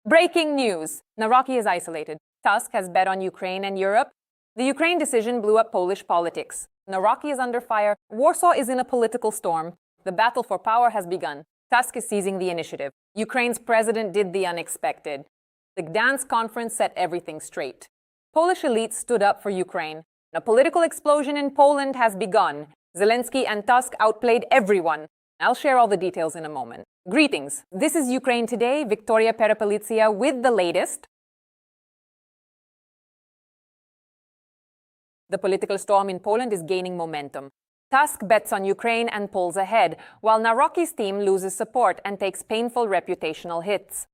Breaking news! Nawrocki is isolated. Tusk has bet on Ukraine and Europe. The Ukraine decision blew up Polish politics. Nawrocki is under fire. Warsaw is in a political storm. The battle for power has begun. Tusk is seizing the initiative. Ukraine's president did the unexpected. The Gdansk conference set everything straight. Polish elites stood up for Ukraine. A political explosion in Poland has begun. Zelensky and Tusk outplayed everyone. I'll share all the details in a moment. Greetings. This is Ukraine Today, Victoria Perepelizia with the latest. The political storm in Poland is gaining momentum. Tusk bets on Ukraine and pulls ahead, while Nawrocki's team loses support and takes painful reputational hits.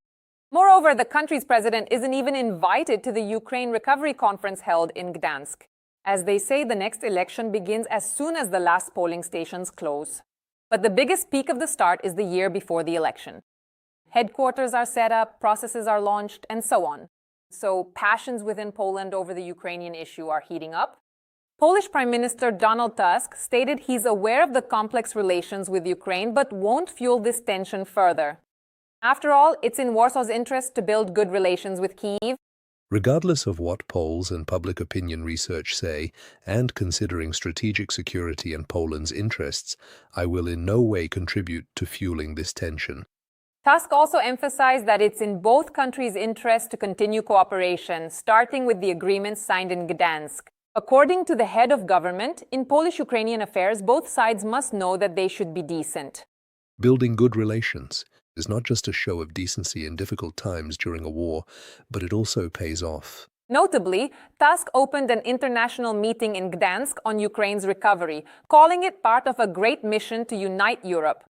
Moreover, the country's president isn't even invited to the Ukraine Recovery Conference held in Gdansk. As they say, the next election begins as soon as the last polling stations close. But the biggest peak of the start is the year before the election. Headquarters are set up, processes are launched, and so on. So passions within Poland over the Ukrainian issue are heating up. Polish Prime Minister Donald Tusk stated he's aware of the complex relations with Ukraine but won't fuel this tension further. After all, it's in Warsaw's interest to build good relations with Kyiv. Regardless of what polls and public opinion research say, and considering strategic security and Poland's interests, I will in no way contribute to fueling this tension. Tusk also emphasized that it's in both countries' interest to continue cooperation, starting with the agreement signed in Gdansk. According to the head of government, in Polish-Ukrainian affairs, both sides must know that they should be decent. Building good relations is not just a show of decency in difficult times during a war, but it also pays off. Notably, Tusk opened an international meeting in Gdansk on Ukraine's recovery, calling it part of a great mission to unite Europe.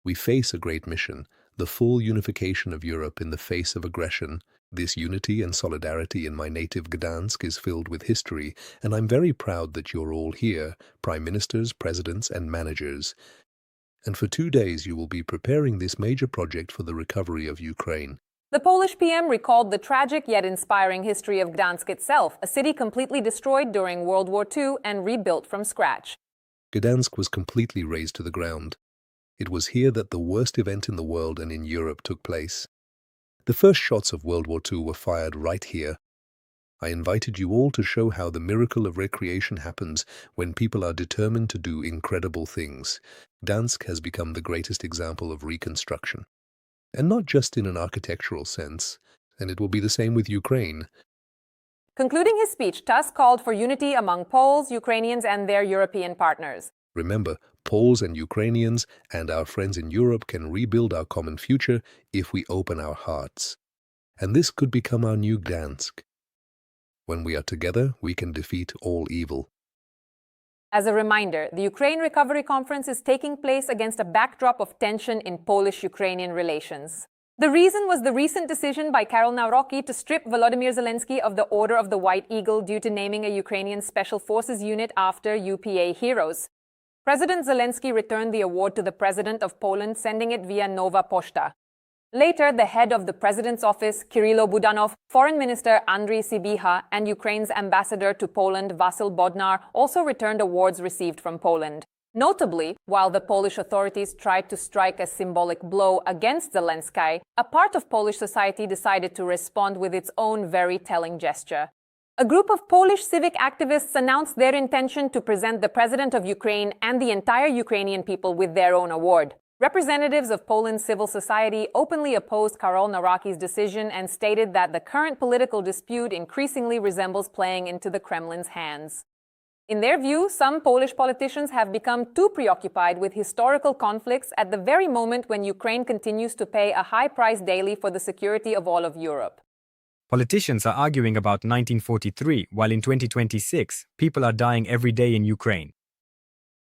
We face a great mission, the full unification of Europe in the face of aggression. This unity and solidarity in my native Gdansk is filled with history, and I'm very proud that you're all here, prime ministers, presidents, and managers. And for 2 days you will be preparing this major project for the recovery of Ukraine. The Polish PM recalled the tragic yet inspiring history of Gdansk itself, a city completely destroyed during World War II and rebuilt from scratch. Gdansk was completely razed to the ground. It was here that the worst event in the world and in Europe took place. The first shots of World War II were fired right here. I invited you all to show how the miracle of recreation happens when people are determined to do incredible things. Gdansk has become the greatest example of reconstruction. And not just in an architectural sense, and it will be the same with Ukraine. Concluding his speech, Tusk called for unity among Poles, Ukrainians, and their European partners. Remember, Poles and Ukrainians and our friends in Europe can rebuild our common future if we open our hearts. And this could become our new Gdansk. When we are together, we can defeat all evil. As a reminder, the Ukraine Recovery Conference is taking place against a backdrop of tension in Polish-Ukrainian relations. The reason was the recent decision by Karol Nawrocki to strip Volodymyr Zelensky of the Order of the White Eagle due to naming a Ukrainian Special Forces unit after UPA heroes. President Zelensky returned the award to the President of Poland, sending it via Nowa Poczta. Later, the head of the President's office, Kirylo Budanov, Foreign Minister Andriy Sybiha, and Ukraine's ambassador to Poland, Wasyl Bodnar, also returned awards received from Poland. Notably, while the Polish authorities tried to strike a symbolic blow against Zelensky, a part of Polish society decided to respond with its own very telling gesture. A group of Polish civic activists announced their intention to present the President of Ukraine and the entire Ukrainian people with their own award. Representatives of Poland's civil society openly opposed Karol Nawrocki's decision and stated that the current political dispute increasingly resembles playing into the Kremlin's hands. In their view, some Polish politicians have become too preoccupied with historical conflicts at the very moment when Ukraine continues to pay a high price daily for the security of all of Europe. Politicians are arguing about 1943, while in 2026, people are dying every day in Ukraine.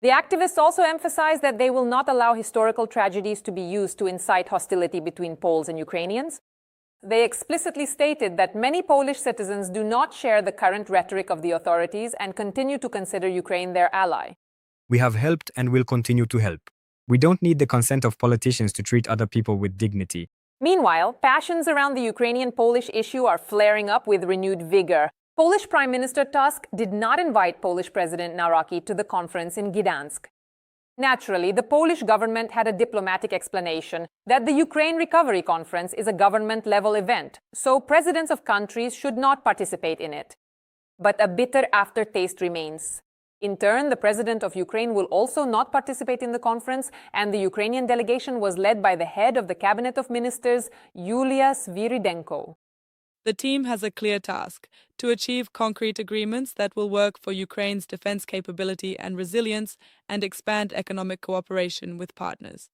The activists also emphasized that they will not allow historical tragedies to be used to incite hostility between Poles and Ukrainians. They explicitly stated that many Polish citizens do not share the current rhetoric of the authorities and continue to consider Ukraine their ally. We have helped and will continue to help. We don't need the consent of politicians to treat other people with dignity. Meanwhile, passions around the Ukrainian-Polish issue are flaring up with renewed vigor. Polish Prime Minister Tusk did not invite Polish President Nawrocki to the conference in Gdansk. Naturally, the Polish government had a diplomatic explanation that the Ukraine Recovery Conference is a government-level event, so presidents of countries should not participate in it. But a bitter aftertaste remains. In turn, the president of Ukraine will also not participate in the conference, and the Ukrainian delegation was led by the head of the Cabinet of Ministers, Yulia Sviridenko. The team has a clear task: to achieve concrete agreements that will work for Ukraine's defense capability and resilience and expand economic cooperation with partners.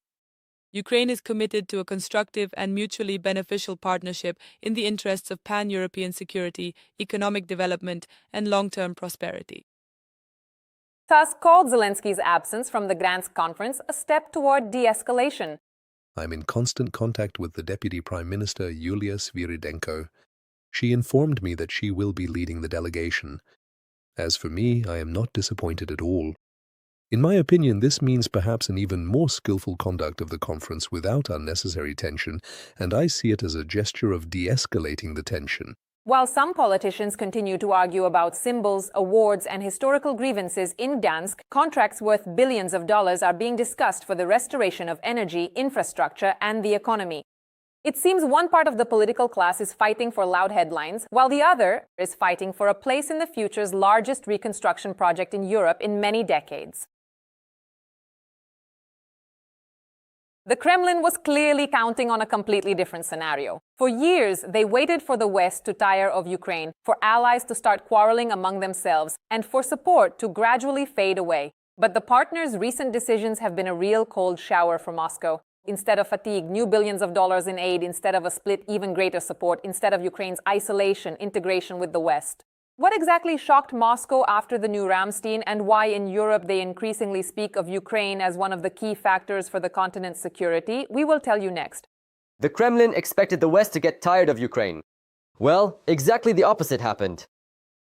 Ukraine is committed to a constructive and mutually beneficial partnership in the interests of pan-European security, economic development, and long-term prosperity. Tusk called Zelensky's absence from the Gdansk conference a step toward de-escalation. I'm in constant contact with the Deputy Prime Minister, Yulia Sviridenko. She informed me that she will be leading the delegation. As for me, I am not disappointed at all. In my opinion, this means perhaps an even more skillful conduct of the conference without unnecessary tension, and I see it as a gesture of de-escalating the tension. While some politicians continue to argue about symbols, awards, and historical grievances in Gdansk, contracts worth billions of dollars are being discussed for the restoration of energy, infrastructure, and the economy. It seems one part of the political class is fighting for loud headlines, while the other is fighting for a place in the future's largest reconstruction project in Europe in many decades. The Kremlin was clearly counting on a completely different scenario. For years, they waited for the West to tire of Ukraine, for allies to start quarreling among themselves, and for support to gradually fade away. But the partners' recent decisions have been a real cold shower for Moscow. Instead of fatigue, new billions of dollars in aid; instead of a split, even greater support; instead of Ukraine's isolation, integration with the West. What exactly shocked Moscow after the new Ramstein, and why in Europe they increasingly speak of Ukraine as one of the key factors for the continent's security? We will tell you next. The Kremlin expected the West to get tired of Ukraine. Well, exactly the opposite happened.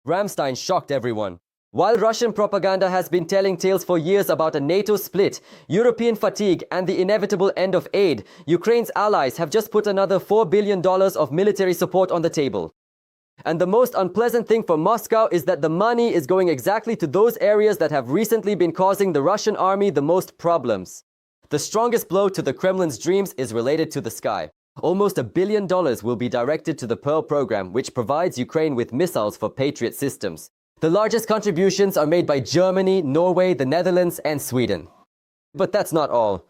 Ramstein shocked everyone. While Russian propaganda has been telling tales for years about a NATO split, European fatigue, and the inevitable end of aid, Ukraine's allies have just put another $4 billion of military support on the table. And the most unpleasant thing for Moscow is that the money is going exactly to those areas that have recently been causing the Russian army the most problems. The strongest blow to the Kremlin's dreams is related to the sky. Almost $1 billion will be directed to the Pearl program, which provides Ukraine with missiles for Patriot systems. The largest contributions are made by Germany, Norway, the Netherlands, and Sweden. But that's not all.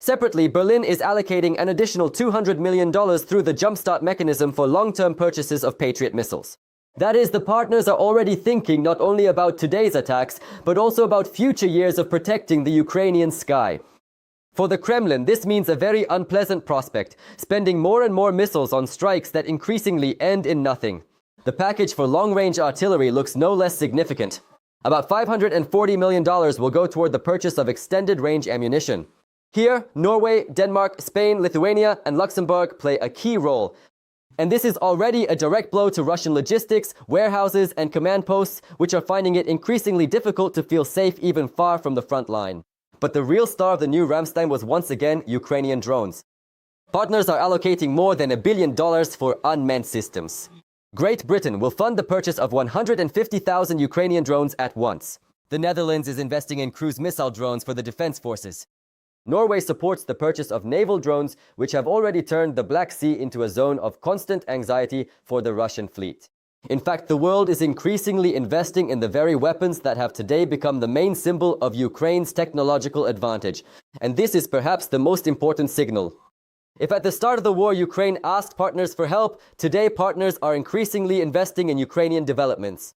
Separately, Berlin is allocating an additional $200 million through the Jumpstart mechanism for long-term purchases of Patriot missiles. That is, the partners are already thinking not only about today's attacks, but also about future years of protecting the Ukrainian sky. For the Kremlin, this means a very unpleasant prospect, spending more and more missiles on strikes that increasingly end in nothing. The package for long-range artillery looks no less significant. About $540 million will go toward the purchase of extended-range ammunition. Here, Norway, Denmark, Spain, Lithuania, and Luxembourg play a key role. And this is already a direct blow to Russian logistics, warehouses, and command posts, which are finding it increasingly difficult to feel safe even far from the front line. But the real star of the new Ramstein was once again Ukrainian drones. Partners are allocating more than $1 billion for unmanned systems. Great Britain will fund the purchase of 150,000 Ukrainian drones at once. The Netherlands is investing in cruise missile drones for the defense forces. Norway supports the purchase of naval drones, which have already turned the Black Sea into a zone of constant anxiety for the Russian fleet. In fact, the world is increasingly investing in the very weapons that have today become the main symbol of Ukraine's technological advantage. And this is perhaps the most important signal. If at the start of the war Ukraine asked partners for help, today partners are increasingly investing in Ukrainian developments.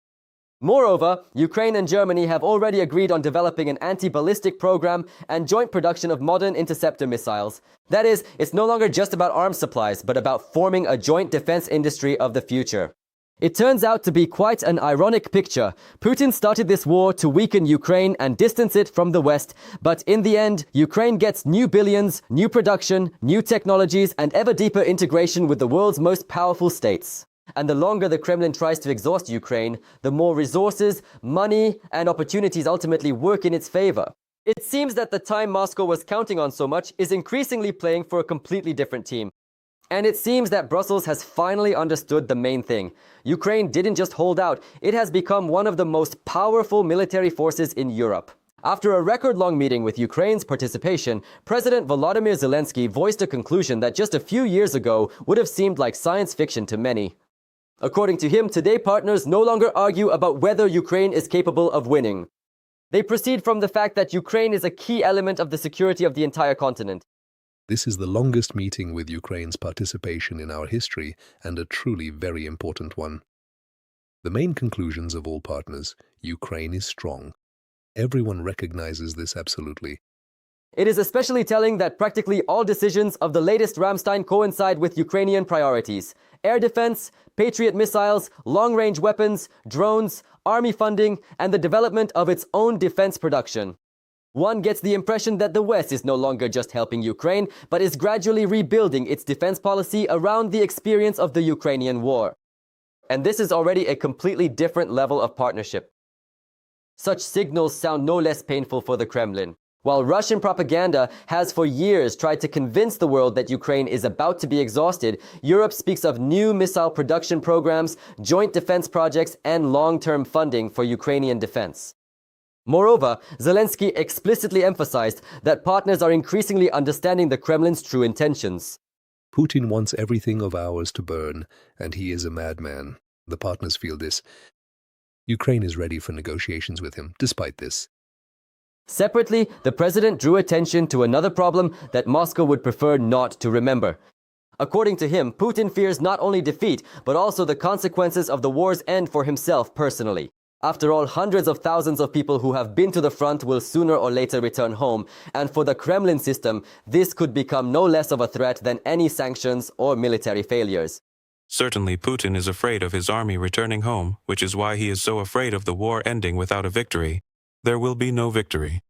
Moreover, Ukraine and Germany have already agreed on developing an anti-ballistic program and joint production of modern interceptor missiles. That is, it's no longer just about arms supplies, but about forming a joint defense industry of the future. It turns out to be quite an ironic picture. Putin started this war to weaken Ukraine and distance it from the West, but in the end, Ukraine gets new billions, new production, new technologies, and ever deeper integration with the world's most powerful states. And the longer the Kremlin tries to exhaust Ukraine, the more resources, money, and opportunities ultimately work in its favor. It seems that the time Moscow was counting on so much is increasingly playing for a completely different team. And it seems that Brussels has finally understood the main thing. Ukraine didn't just hold out, it has become one of the most powerful military forces in Europe. After a record-long meeting with Ukraine's participation, President Volodymyr Zelensky voiced a conclusion that just a few years ago would have seemed like science fiction to many. According to him, today partners no longer argue about whether Ukraine is capable of winning. They proceed from the fact that Ukraine is a key element of the security of the entire continent. This is the longest meeting with Ukraine's participation in our history and a truly very important one. The main conclusions of all partners: Ukraine is strong. Everyone recognizes this absolutely. It is especially telling that practically all decisions of the latest Ramstein coincide with Ukrainian priorities: air defense, Patriot missiles, long-range weapons, drones, army funding, and the development of its own defense production. One gets the impression that the West is no longer just helping Ukraine, but is gradually rebuilding its defense policy around the experience of the Ukrainian war. And this is already a completely different level of partnership. Such signals sound no less painful for the Kremlin. While Russian propaganda has for years tried to convince the world that Ukraine is about to be exhausted, Europe speaks of new missile production programs, joint defense projects, and long-term funding for Ukrainian defense. Moreover, Zelensky explicitly emphasized that partners are increasingly understanding the Kremlin's true intentions. Putin wants everything of ours to burn, and he is a madman. The partners feel this. Ukraine is ready for negotiations with him, despite this. Separately, the president drew attention to another problem that Moscow would prefer not to remember. According to him, Putin fears not only defeat, but also the consequences of the war's end for himself personally. After all, hundreds of thousands of people who have been to the front will sooner or later return home, and for the Kremlin system, this could become no less of a threat than any sanctions or military failures. Certainly, Putin is afraid of his army returning home, which is why he is so afraid of the war ending without a victory. There will be no victory.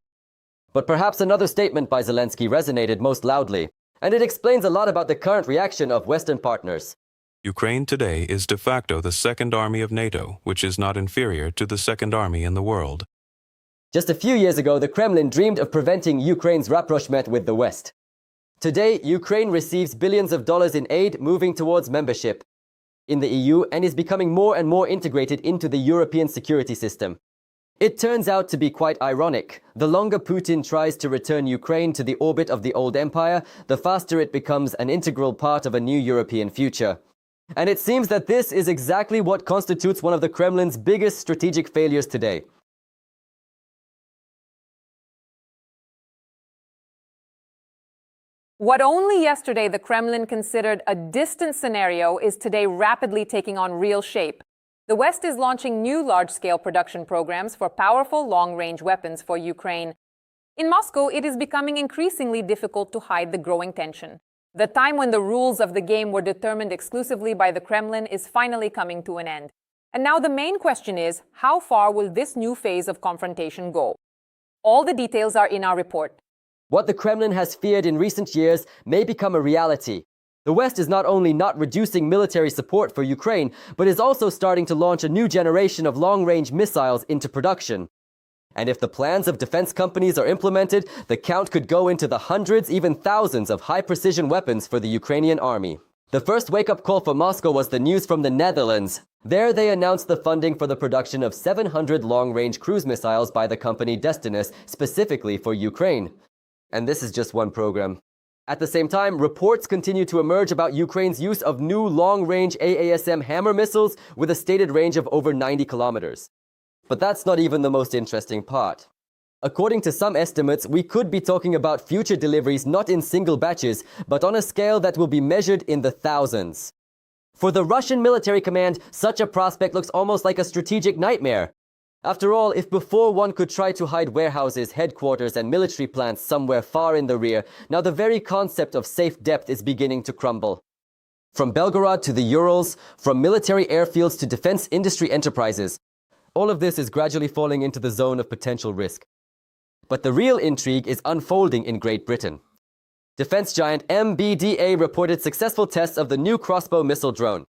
But perhaps another statement by Zelensky resonated most loudly, and it explains a lot about the current reaction of Western partners. Ukraine today is de facto the second army of NATO, which is not inferior to the second army in the world. Just a few years ago, the Kremlin dreamed of preventing Ukraine's rapprochement with the West. Today, Ukraine receives billions of dollars in aid, moving towards membership in the EU, and is becoming more and more integrated into the European security system. It turns out to be quite ironic. The longer Putin tries to return Ukraine to the orbit of the old empire, the faster it becomes an integral part of a new European future. And it seems that this is exactly what constitutes one of the Kremlin's biggest strategic failures today. What only yesterday the Kremlin considered a distant scenario is today rapidly taking on real shape. The West is launching new large-scale production programs for powerful long-range weapons for Ukraine. In Moscow, it is becoming increasingly difficult to hide the growing tension. The time when the rules of the game were determined exclusively by the Kremlin is finally coming to an end. And now the main question is, how far will this new phase of confrontation go? All the details are in our report. What the Kremlin has feared in recent years may become a reality. The West is not only not reducing military support for Ukraine, but is also starting to launch a new generation of long-range missiles into production. And if the plans of defense companies are implemented, the count could go into the hundreds, even thousands of high-precision weapons for the Ukrainian army. The first wake-up call for Moscow was the news from the Netherlands. There they announced the funding for the production of 700 long-range cruise missiles by the company Destinus, specifically for Ukraine. And this is just one program. At the same time, reports continue to emerge about Ukraine's use of new long-range AASM Hammer missiles with a stated range of over 90 kilometers. But that's not even the most interesting part. According to some estimates, we could be talking about future deliveries not in single batches, but on a scale that will be measured in the thousands. For the Russian military command, such a prospect looks almost like a strategic nightmare. After all, if before one could try to hide warehouses, headquarters, and military plants somewhere far in the rear, now the very concept of safe depth is beginning to crumble. From Belgorod to the Urals, from military airfields to defense industry enterprises, all of this is gradually falling into the zone of potential risk. But the real intrigue is unfolding in Great Britain. Defense giant MBDA reported successful tests of the new crossbow missile drone.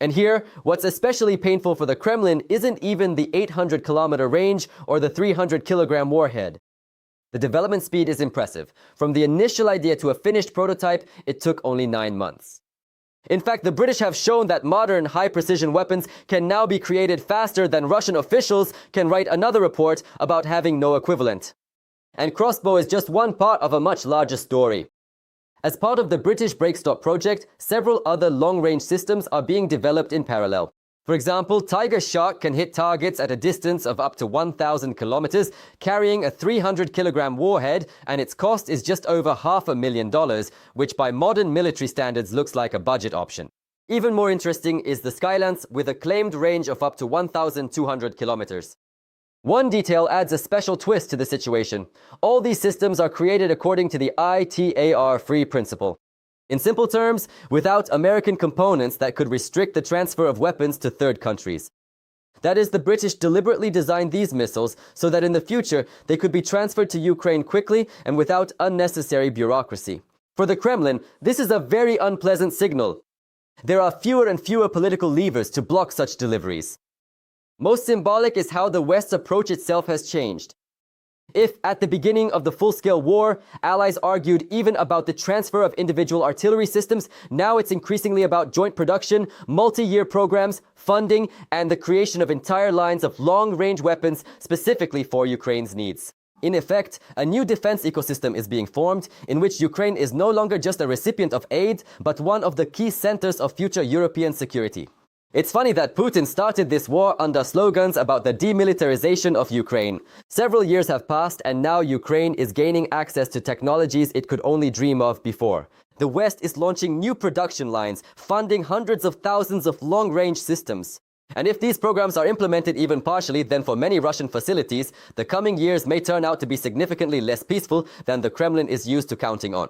And here, what's especially painful for the Kremlin isn't even the 800-kilometer range or the 300-kilogram warhead. The development speed is impressive. From the initial idea to a finished prototype, it took only 9 months. In fact, the British have shown that modern high-precision weapons can now be created faster than Russian officials can write another report about having no equivalent. And crossbow is just one part of a much larger story. As part of the British Breakstop project, several other long-range systems are being developed in parallel. For example, Tiger Shark can hit targets at a distance of up to 1,000 kilometers, carrying a 300-kilogram warhead, and its cost is just over $500,000, which by modern military standards looks like a budget option. Even more interesting is the Skylance, with a claimed range of up to 1,200 kilometers. One detail adds a special twist to the situation. All these systems are created according to the ITAR-free principle. In simple terms, without American components that could restrict the transfer of weapons to third countries. That is, the British deliberately designed these missiles so that in the future they could be transferred to Ukraine quickly and without unnecessary bureaucracy. For the Kremlin, this is a very unpleasant signal. There are fewer and fewer political levers to block such deliveries. Most symbolic is how the West's approach itself has changed. If, at the beginning of the full-scale war, allies argued even about the transfer of individual artillery systems, now it's increasingly about joint production, multi-year programs, funding, and the creation of entire lines of long-range weapons specifically for Ukraine's needs. In effect, a new defense ecosystem is being formed, in which Ukraine is no longer just a recipient of aid, but one of the key centers of future European security. It's funny that Putin started this war under slogans about the demilitarization of Ukraine. Several years have passed and now Ukraine is gaining access to technologies it could only dream of before. The West is launching new production lines, funding hundreds of thousands of long-range systems. And if these programs are implemented even partially, then for many Russian facilities, the coming years may turn out to be significantly less peaceful than the Kremlin is used to counting on.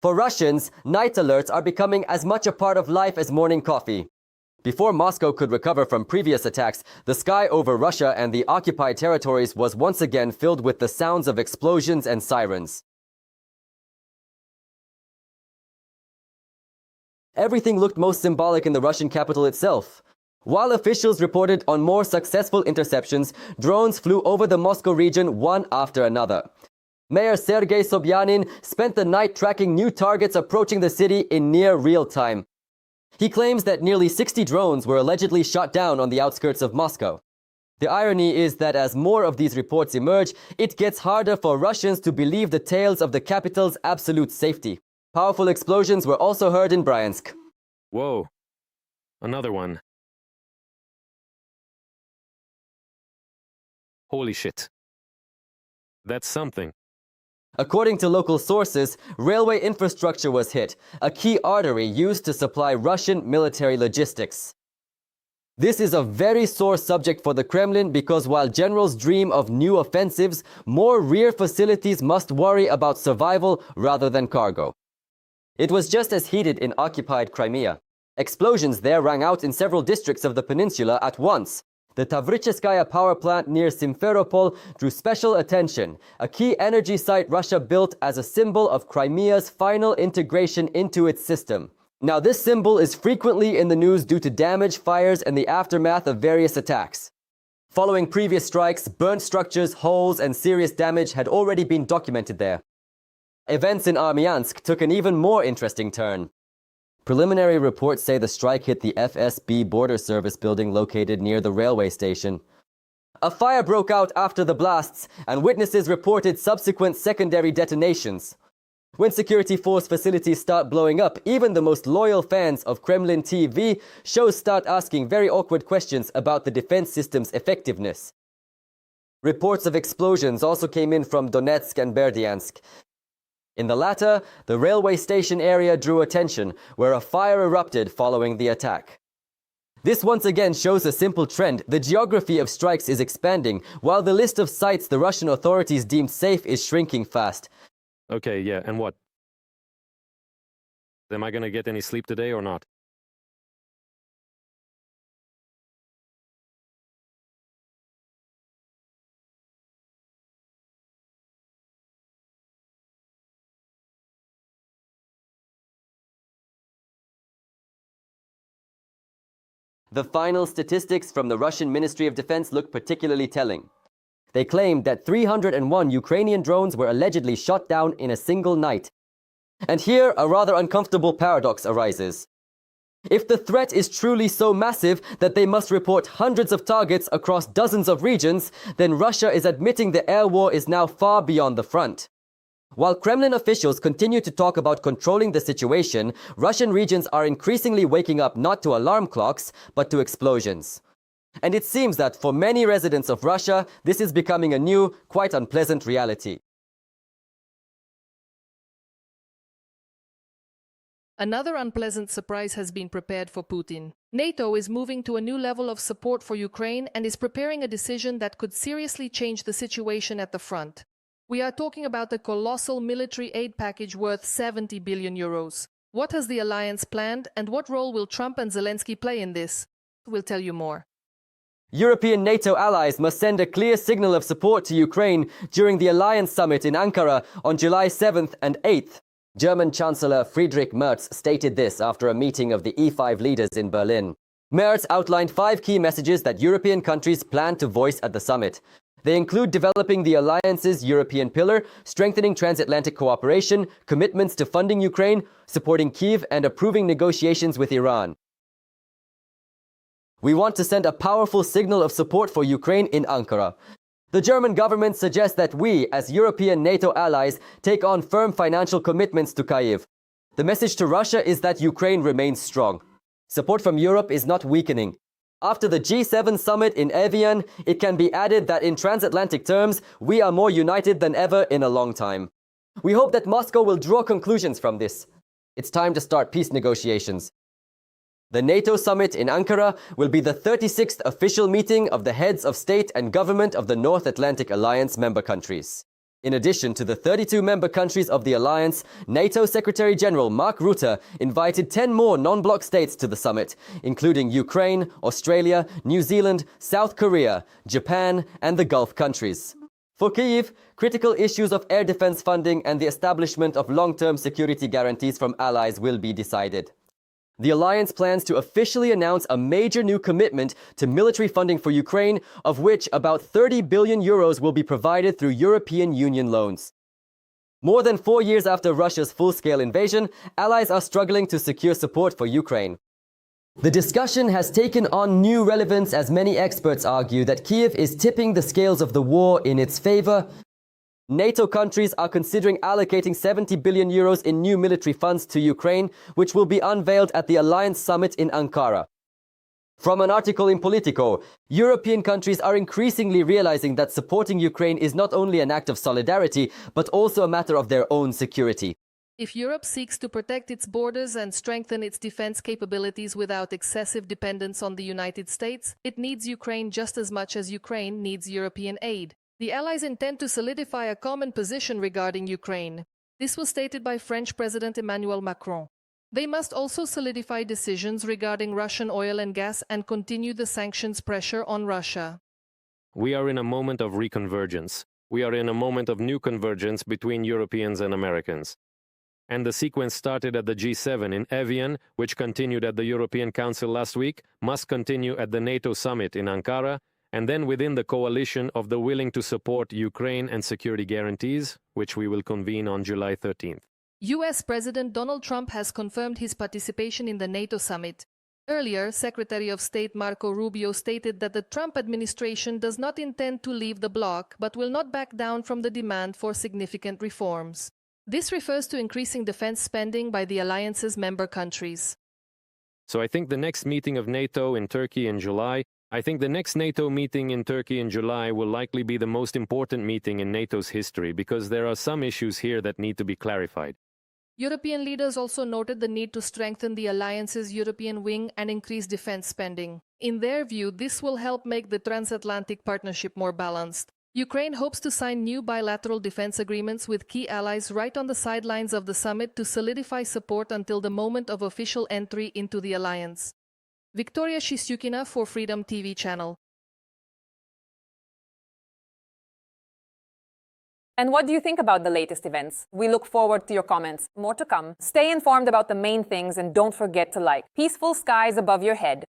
For Russians, night alerts are becoming as much a part of life as morning coffee. Before Moscow could recover from previous attacks, the sky over Russia and the occupied territories was once again filled with the sounds of explosions and sirens. Everything looked most symbolic in the Russian capital itself. While officials reported on more successful interceptions, drones flew over the Moscow region one after another. Mayor Sergei Sobyanin spent the night tracking new targets approaching the city in near real time. He claims that nearly 60 drones were allegedly shot down on the outskirts of Moscow. The irony is that as more of these reports emerge, it gets harder for Russians to believe the tales of the capital's absolute safety. Powerful explosions were also heard in Bryansk. Whoa. Another one. Holy shit. That's something. According to local sources, railway infrastructure was hit, a key artery used to supply Russian military logistics. This is a very sore subject for the Kremlin because while generals dream of new offensives, more rear facilities must worry about survival rather than cargo. It was just as heated in occupied Crimea. Explosions there rang out in several districts of the peninsula at once. The Tavricheskaya power plant near Simferopol drew special attention, a key energy site Russia built as a symbol of Crimea's final integration into its system. Now, this symbol is frequently in the news due to damage, fires, and the aftermath of various attacks. Following previous strikes, burnt structures, holes, and serious damage had already been documented there. Events in Armyansk took an even more interesting turn. Preliminary reports say the strike hit the FSB border service building located near the railway station. A fire broke out after the blasts, and witnesses reported subsequent secondary detonations. When security force facilities start blowing up, even the most loyal fans of Kremlin TV shows start asking very awkward questions about the defense system's effectiveness. Reports of explosions also came in from Donetsk and Berdyansk. In the latter, the railway station area drew attention, where a fire erupted following the attack. This once again shows a simple trend. The geography of strikes is expanding, while the list of sites the Russian authorities deemed safe is shrinking fast. Okay, yeah, and what? Am I gonna get any sleep today or not? The final statistics from the Russian Ministry of Defense look particularly telling. They claimed that 301 Ukrainian drones were allegedly shot down in a single night. And here, a rather uncomfortable paradox arises. If the threat is truly so massive that they must report hundreds of targets across dozens of regions, then Russia is admitting the air war is now far beyond the front. While Kremlin officials continue to talk about controlling the situation, Russian regions are increasingly waking up not to alarm clocks, but to explosions. And it seems that for many residents of Russia, this is becoming a new, quite unpleasant reality. Another unpleasant surprise has been prepared for Putin. NATO is moving to a new level of support for Ukraine and is preparing a decision that could seriously change the situation at the front. We are talking about a colossal military aid package worth 70 billion euros. What has the alliance planned, and what role will Trump and Zelensky play in this? We'll tell you more. European NATO allies must send a clear signal of support to Ukraine during the alliance summit in Ankara on July 7th and 8th. German Chancellor Friedrich Merz stated this after a meeting of the E5 leaders in Berlin. Merz outlined 5 key messages that European countries plan to voice at the summit. They include developing the alliance's European pillar, strengthening transatlantic cooperation, commitments to funding Ukraine, supporting Kyiv, and approving negotiations with Iran. We want to send a powerful signal of support for Ukraine in Ankara. The German government suggests that we, as European NATO allies, take on firm financial commitments to Kyiv. The message to Russia is that Ukraine remains strong. Support from Europe is not weakening. After the G7 summit in Evian, it can be added that in transatlantic terms, we are more united than ever in a long time. We hope that Moscow will draw conclusions from this. It's time to start peace negotiations. The NATO summit in Ankara will be the 36th official meeting of the heads of state and government of the North Atlantic Alliance member countries. In addition to the 32 member countries of the alliance, NATO Secretary General Mark Rutte invited 10 more non-bloc states to the summit, including Ukraine, Australia, New Zealand, South Korea, Japan, and the Gulf countries. For Kyiv, critical issues of air defense funding and the establishment of long-term security guarantees from allies will be decided. The alliance plans to officially announce a major new commitment to military funding for Ukraine, of which about 30 billion euros will be provided through European Union loans. More than 4 years after Russia's full-scale invasion, allies are struggling to secure support for Ukraine. The discussion has taken on new relevance as many experts argue that Kyiv is tipping the scales of the war in its favor. NATO countries are considering allocating 70 billion euros in new military funds to Ukraine, which will be unveiled at the Alliance Summit in Ankara. From an article in Politico, European countries are increasingly realizing that supporting Ukraine is not only an act of solidarity, but also a matter of their own security. If Europe seeks to protect its borders and strengthen its defense capabilities without excessive dependence on the United States, it needs Ukraine just as much as Ukraine needs European aid. The Allies intend to solidify a common position regarding Ukraine. This was stated by French President Emmanuel Macron. They must also solidify decisions regarding Russian oil and gas and continue the sanctions pressure on Russia. We are in a moment of reconvergence. We are in a moment of new convergence between Europeans and Americans. And the sequence started at the G7 in Evian, which continued at the European Council last week, must continue at the NATO summit in Ankara, and then within the coalition of the willing to support Ukraine and security guarantees, which we will convene on July 13th. US President Donald Trump has confirmed his participation in the NATO summit. Earlier, Secretary of State Marco Rubio stated that the Trump administration does not intend to leave the bloc, but will not back down from the demand for significant reforms. This refers to increasing defense spending by the alliance's member countries. So I think the next meeting of NATO in Turkey in July will likely be the most important meeting in NATO's history because there are some issues here that need to be clarified. European leaders also noted the need to strengthen the alliance's European wing and increase defense spending. In their view, this will help make the transatlantic partnership more balanced. Ukraine hopes to sign new bilateral defense agreements with key allies right on the sidelines of the summit to solidify support until the moment of official entry into the alliance. Victoria Shisyukina for Freedom TV channel. And what do you think about the latest events? We look forward to your comments. More to come. Stay informed about the main things and don't forget to like. Peaceful skies above your head.